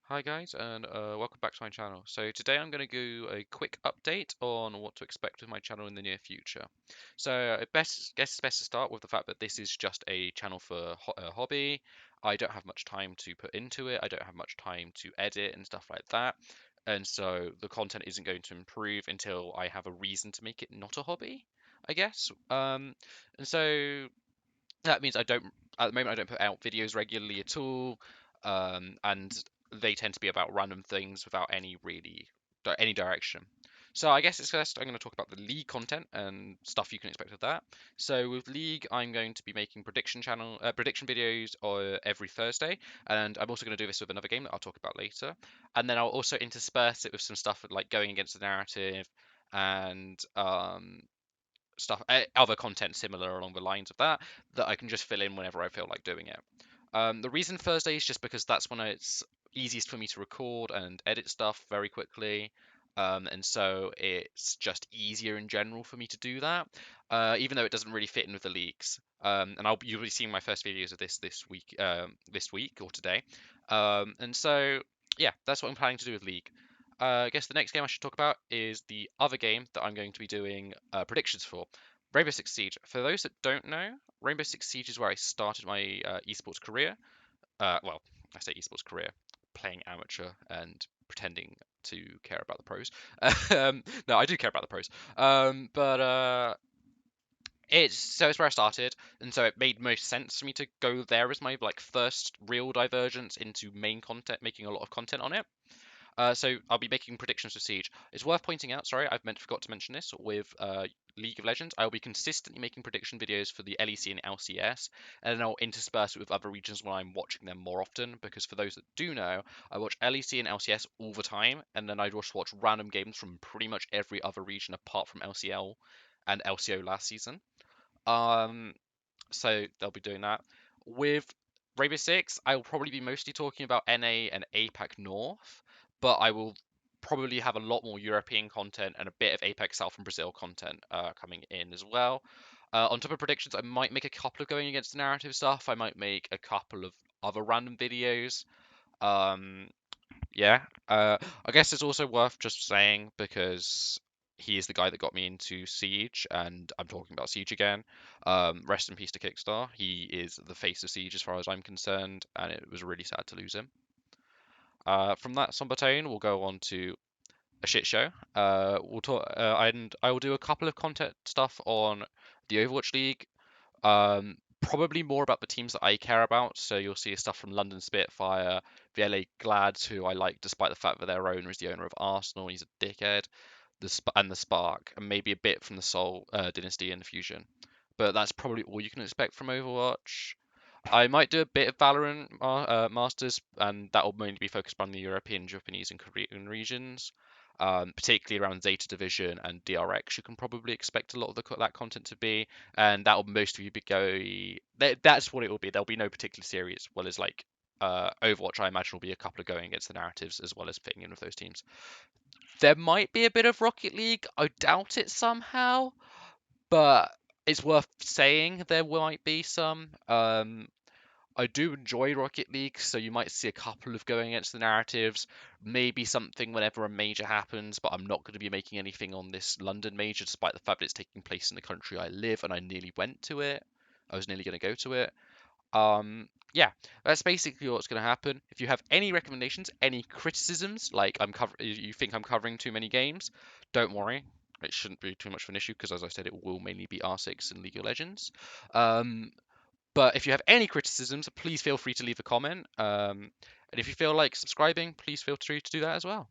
Hi guys, and welcome back to my channel. So today I'm going to do a quick update on what to expect with my channel in the near future. So I guess it's best to start with the fact that this is just a channel for a hobby. I don't have much time to put into it. I don't have much time to edit and stuff like that. And so the content isn't going to improve until I have a reason to make it not a hobby, I guess. And so that means at the moment, I don't put out videos regularly at all, and they tend to be about random things without any really any direction. So I guess it's first I'm going to talk about the League content and stuff you can expect of that. So with League, I'm going to be making prediction videos every Thursday, and I'm also going to do this with another game that I'll talk about later. And then I'll also intersperse it with some stuff like going against the narrative and stuff, other content similar along the lines of that I can just fill in whenever I feel like doing it. The reason Thursday is just because that's when it's easiest for me to record and edit stuff very quickly. And so it's just easier in general for me to do that, even though it doesn't really fit in with the leagues. And you'll be seeing my first videos of this week or today. And so yeah, that's what I'm planning to do with League. I guess the next game I should talk about is the other game that I'm going to be doing predictions for. Rainbow Six Siege. For those that don't know, Rainbow Six Siege is where I started my esports career. Well, I say esports career, playing amateur and pretending to care about the pros. No, I do care about the pros. But it's where I started, and so it made most sense for me to go there as my like first real divergence into main content, making a lot of content on it. So I'll be making predictions for Siege. It's worth pointing out, sorry, forgot to mention this, with League of Legends, I'll be consistently making prediction videos for the LEC and LCS, and then I'll intersperse it with other regions when I'm watching them more often, because for those that do know, I watch LEC and LCS all the time, and then I just watch random games from pretty much every other region apart from LCL and LCO last season. Um, so they'll be doing that. With Rainbow Six, I will probably be mostly talking about NA and APAC North, but I will probably have a lot more European content and a bit of APAC South and Brazil content coming in as well. On top of predictions, I might make a couple of going against the narrative stuff. I might make a couple of other random videos. Um, yeah, I guess it's also worth just saying because he is the guy that got me into Siege, and I'm talking about Siege again. Rest in peace to Kickstar. He is the face of Siege as far as I'm concerned, and it was really sad to lose him. From that somber tone, we'll go on to a shit show. We'll talk, and I will do a couple of content stuff on the Overwatch League. Probably more about the teams that I care about. So you'll see stuff from London Spitfire, the LA Glads, who I like despite the fact that their owner is the owner of Arsenal. He's a dickhead. And the Spark, and maybe a bit from the Soul Dynasty and the Fusion. But that's probably all you can expect from Overwatch. I might do a bit of Valorant Masters, and that will mainly be focused on the European, Japanese, and Korean regions, particularly around Zeta Division and DRX. You can probably expect a lot of that content to be, and that will mostly be That's what it will be. There'll be no particular series, as well as like Overwatch. I imagine will be a couple of going against the narratives as well as fitting in with those teams. There might be a bit of Rocket League. I doubt it somehow, but it's worth saying there might be some. I do enjoy Rocket League, so you might see a couple of going against the narratives. Maybe something whenever a major happens, but I'm not going to be making anything on this London major, despite the fact that it's taking place in the country I live, and I nearly went to it. I was nearly going to go to it. Yeah, that's basically what's going to happen. If you have any recommendations, any criticisms, like you think I'm covering too many games, don't worry. It shouldn't be too much of an issue because, as I said, it will mainly be R6 and League of Legends. Um, but if you have any criticisms, please feel free to leave a comment. And if you feel like subscribing, please feel free to do that as well.